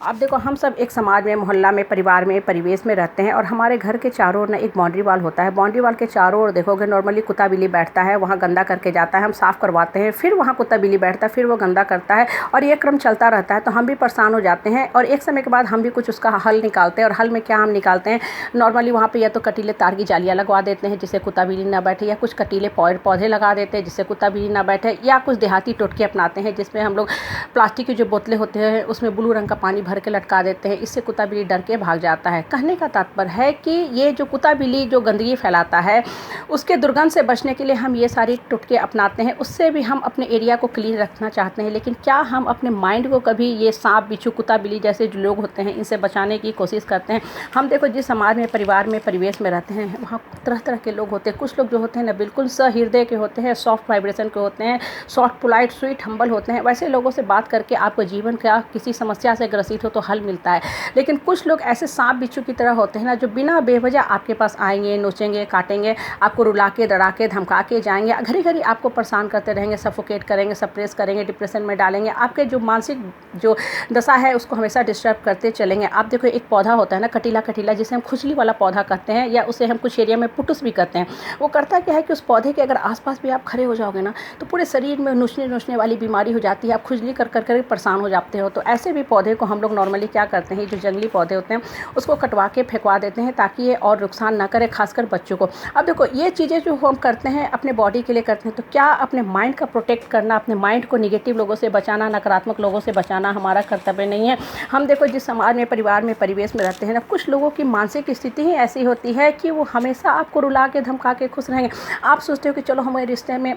अब देखो, हम सब एक समाज में, मोहल्ला में, परिवार में, परिवेश में रहते हैं और हमारे घर के चारों ओर ना एक बाउंड्री वॉल होता है। बाउंड्री वॉल के चारों ओर देखोगे नॉर्मली कुत्ता बिल्ली बैठता है, वहाँ गंदा करके जाता है, हम साफ़ करवाते हैं, फिर वहाँ कुत्ता बिल्ली बैठता है, फिर वो गंदा करता है और ये क्रम चलता रहता है। तो हम भी परेशान हो जाते हैं और एक समय के बाद हम भी कुछ उसका हल निकालते हैं। और हल में क्या हम निकालते हैं, नॉर्मली वहाँ पर या तो कटीले तार की जालियाँ लगवा देते हैं जिससे कुत्ता बिल्ली ना बैठे, या कुछ कटीले पौधे लगा देते हैं जिससे कुत्ता बिल्ली ना बैठे, या कुछ देहाती टोटके अपनाते हैं जिसमें हम लोग प्लास्टिक की जो बोतलें होते हैं उसमें ब्लू रंग का पानी भर के लटका देते हैं। इससे कुत्ता बिल्ली डर के भाग जाता है। कहने का तात्पर्य है कि ये जो कुत्ता बिल्ली जो गंदगी फैलाता है उसके दुर्गंध से बचने के लिए हम ये सारी टुटके अपनाते हैं। उससे भी हम अपने एरिया को क्लीन रखना चाहते हैं, लेकिन क्या हम अपने माइंड को कभी ये सांप बिच्छू कुत्ता बिल्ली जैसे जो लोग होते हैं इनसे बचाने की कोशिश करते हैं? हम देखो, जिस समाज में, परिवार में, परिवेश में रहते हैं वहाँ तरह तरह के लोग होते हैं। कुछ लोग जो होते हैं ना बिल्कुल सहृदय के होते हैं, सॉफ्ट वाइब्रेशन के होते हैं, सॉफ्ट पोलाइट स्वीट हम्बल होते हैं। वैसे लोगों से बात करके आपको जीवन का किसी समस्या से ग्रसित हो तो हल मिलता है। लेकिन कुछ लोग ऐसे सांप बिच्छू की तरह होते हैं ना, जो बिना बेवजह आपके पास आएंगे, नोचेंगे, काटेंगे, आपको रुला के, डरा के, धमका के जाएंगे, घड़ी घड़ी आपको परेशान करते रहेंगे, सफोकेट करेंगे, सप्रेस करेंगे, डिप्रेशन में डालेंगे, आपके जो मानसिक जो दशा है उसको हमेशा डिस्टर्ब करते चलेंगे। आप देखो, एक पौधा होता है ना कटीला कटीला, जिसे हम खुजली वाला पौधा कहते हैं, या उसे हम कुछ एरिया में पुटुस भी कहते हैं। वो करता क्या है कि उस पौधे के अगर आसपास भी आप खड़े हो जाओगे ना तो पूरे शरीर में नोचने वाली बीमारी हो जाती है, आप खुजली कर कर परेशान हो जाते हो। तो ऐसे भी पौधे को हम लोग नॉर्मली क्या करते हैं, जो जंगली पौधे होते हैं उसको कटवा के फेंकवा देते हैं ताकि ये और नुकसान ना करे, खासकर बच्चों को। अब देखो, ये चीज़ें जो हम करते हैं अपने बॉडी के लिए करते हैं, तो क्या अपने माइंड का प्रोटेक्ट करना, अपने माइंड को नेगेटिव लोगों से बचाना, नकारात्मक लोगों से बचाना हमारा कर्तव्य नहीं है? हम देखो, जिस समाज में, परिवार में, परिवेश में रहते हैं ना, कुछ लोगों की मानसिक स्थिति ही ऐसी होती है कि वो हमेशा आपको रुला के, धमका के खुश रहेंगे। आप सोचते हो कि चलो हमारे रिश्ते में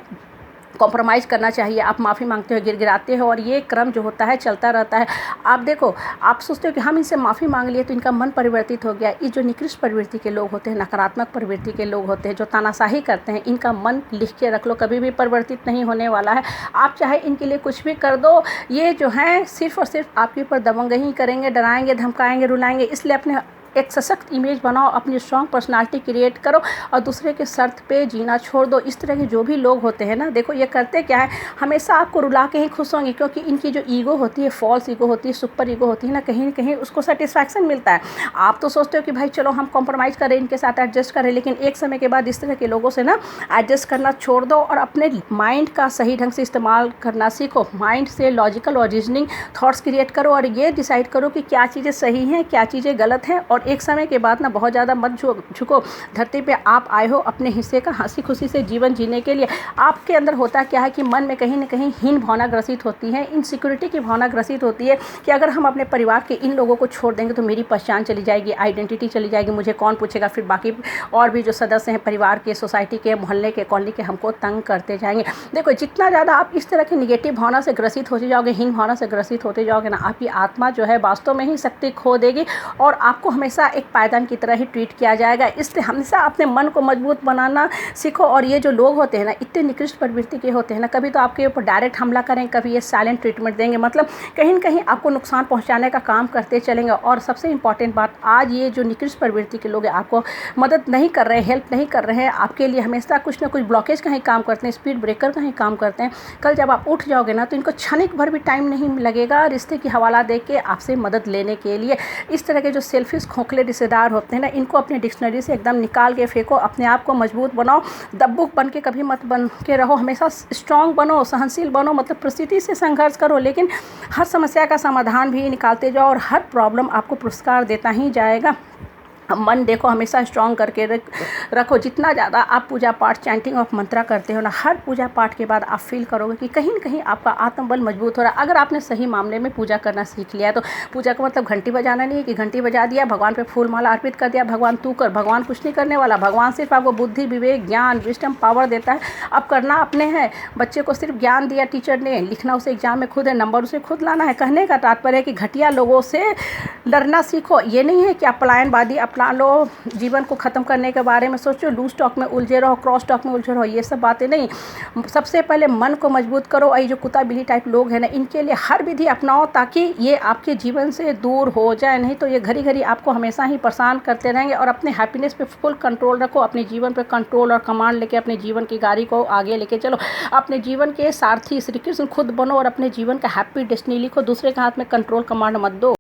कॉम्प्रोमाइज़ करना चाहिए, आप माफ़ी मांगते हो, गिड़गिड़ाते हो और ये क्रम जो होता है चलता रहता है। आप देखो, आप सोचते हो कि हम इनसे माफ़ी मांग लिए तो इनका मन परिवर्तित हो गया। ये जो निकृष्ट प्रवृत्ति के लोग होते हैं, नकारात्मक प्रवृत्ति के लोग होते हैं, जो तानाशाही करते हैं, इनका मन लिख के रख लो, कभी भी परिवर्तित नहीं होने वाला है। आप चाहे इनके लिए कुछ भी कर दो, ये जो हैं सिर्फ़ और सिर्फ आपके ऊपर दबंगई ही करेंगे, डराएंगे, धमकाएंगे, रुलाएंगे। इसलिए अपने एक सशक्त इमेज बनाओ, अपनी स्ट्रॉन्ग पर्सनालिटी क्रिएट करो और दूसरे के शर्त पे जीना छोड़ दो। इस तरह के जो भी लोग होते हैं ना, देखो ये करते क्या है, हमेशा आपको रुला के ही खुश होंगे, क्योंकि इनकी जो ईगो होती है, फॉल्स ईगो होती है, सुपर ईगो होती है ना कहीं उसको सेटिस्फैक्शन मिलता है। आप तो सोचते हो कि भाई चलो हम कॉम्प्रोमाइज़ करें, इनके साथ एडजस्ट करें, लेकिन एक समय के बाद इस तरह के लोगों से ना एडजस्ट करना छोड़ दो और अपने माइंड का सही ढंग से इस्तेमाल करना सीखो। माइंड से लॉजिकल और रीजनिंग थॉट्स क्रिएट करो और ये डिसाइड करो कि क्या चीज़ें सही हैं, क्या चीज़ें गलत हैं। और एक समय के बाद ना बहुत ज़्यादा मत झुको। धरती पे आप आए हो अपने हिस्से का हंसी खुशी से जीवन जीने के लिए। आपके अंदर होता क्या है कि मन में कहीं ना कहीं हीन भावना ग्रसित होती है, इनसिक्योरिटी की भावना ग्रसित होती है कि अगर हम अपने परिवार के इन लोगों को छोड़ देंगे तो मेरी पहचान चली जाएगी, आइडेंटिटी चली जाएगी, मुझे कौन पूछेगा, फिर बाकी और भी जो सदस्य हैं परिवार के, सोसाइटी के, मोहल्ले के, कॉलोनी के, हमको तंग करते जाएंगे। देखो, जितना ज़्यादा आप इस तरह की निगेटिव भावना से ग्रसित होते जाओगे, हीन भावना से ग्रसित होते जाओगे ना, आपकी आत्मा जो है वास्तव में ही शक्ति खो देगी और आपको हमेशा एक पायदान की तरह ही ट्रीट किया जाएगा। इसलिए हमेशा अपने मन को मजबूत बनाना सीखो। और ये जो लोग होते हैं ना, इतने निकृष्ट प्रवृत्ति के होते हैं ना, कभी तो आपके ऊपर डायरेक्ट हमला करें, कभी ये साइलेंट ट्रीटमेंट देंगे, मतलब कहीं न कहीं आपको नुकसान पहुंचाने का काम करते चलेंगे। और सबसे इंपॉर्टेंट बात, आज ये जो निकृष्ट प्रवृत्ति के लोग हैं आपको मदद नहीं कर रहे हैं, हेल्प नहीं कर रहे हैं, आपके लिए हमेशा कुछ ना कुछ ब्लॉकेज का ही काम करते हैं, स्पीड ब्रेकर का ही काम करते हैं। कल जब आप उठ जाओगे ना तो इनको क्षणिक भर भी टाइम नहीं लगेगा रिश्ते की हवाला दे के आपसे मदद लेने के लिए। इस तरह के जो सेल्फिश खोखले रिश्तेदार होते हैं ना, इनको अपने डिक्शनरी से एकदम निकाल के फेंको। अपने आप को मजबूत बनाओ, दब्बुक बन के कभी मत बन के रहो, हमेशा स्ट्रांग बनो, सहनशील बनो, मतलब परिस्थिति से संघर्ष करो, लेकिन हर समस्या का समाधान भी निकालते जाओ और हर प्रॉब्लम आपको पुरस्कार देता ही जाएगा। मन देखो हमेशा स्ट्रॉन्ग करके रखो। जितना ज़्यादा आप पूजा पाठ, चैंटिंग ऑफ मंत्रा करते हो ना, हर पूजा पाठ के बाद आप फील करोगे कि कहीं न कहीं आपका आत्मबल मजबूत हो रहा है। अगर आपने सही मामले में पूजा करना सीख लिया तो पूजा का मतलब घंटी बजाना नहीं है कि घंटी बजा दिया, भगवान पे फूल माला अर्पित कर दिया, भगवान तू कर। भगवान कुछ नहीं करने वाला, भगवान सिर्फ आपको बुद्धि, विवेक, ज्ञान, विजडम, पावर देता है। अब करना अपने हैं। बच्चे को सिर्फ ज्ञान दिया टीचर ने, लिखना उसे एग्जाम में खुद है, नंबर उसे खुद लाना है। कहने का तात्पर्य है कि घटिया लोगों से लड़ना सीखो। ये नहीं है कि आप पलायनवादी अपना लो, जीवन को ख़त्म करने के बारे में सोचो, लूज टॉक में उलझे रहो, क्रॉस टॉक में उलझे रहो, ये सब बातें नहीं। सबसे पहले मन को मजबूत करो। और ये जो कुत्ता बिल्ली टाइप लोग हैं ना, इनके लिए हर विधि अपनाओ ताकि ये आपके जीवन से दूर हो जाए, नहीं तो ये घड़ी घड़ी आपको हमेशा ही परेशान करते रहेंगे। और अपने हैप्पीनेस पे फुल कंट्रोल रखो, अपने जीवन पे कंट्रोल और कमांड लेके अपने जीवन की गाड़ी को आगे लेके चलो। अपने जीवन के सारथी श्री कृष्ण खुद बनो और अपने जीवन का हैप्पी डेस्टिनी लिखो। दूसरे के हाथ में कंट्रोल कमांड मत दो।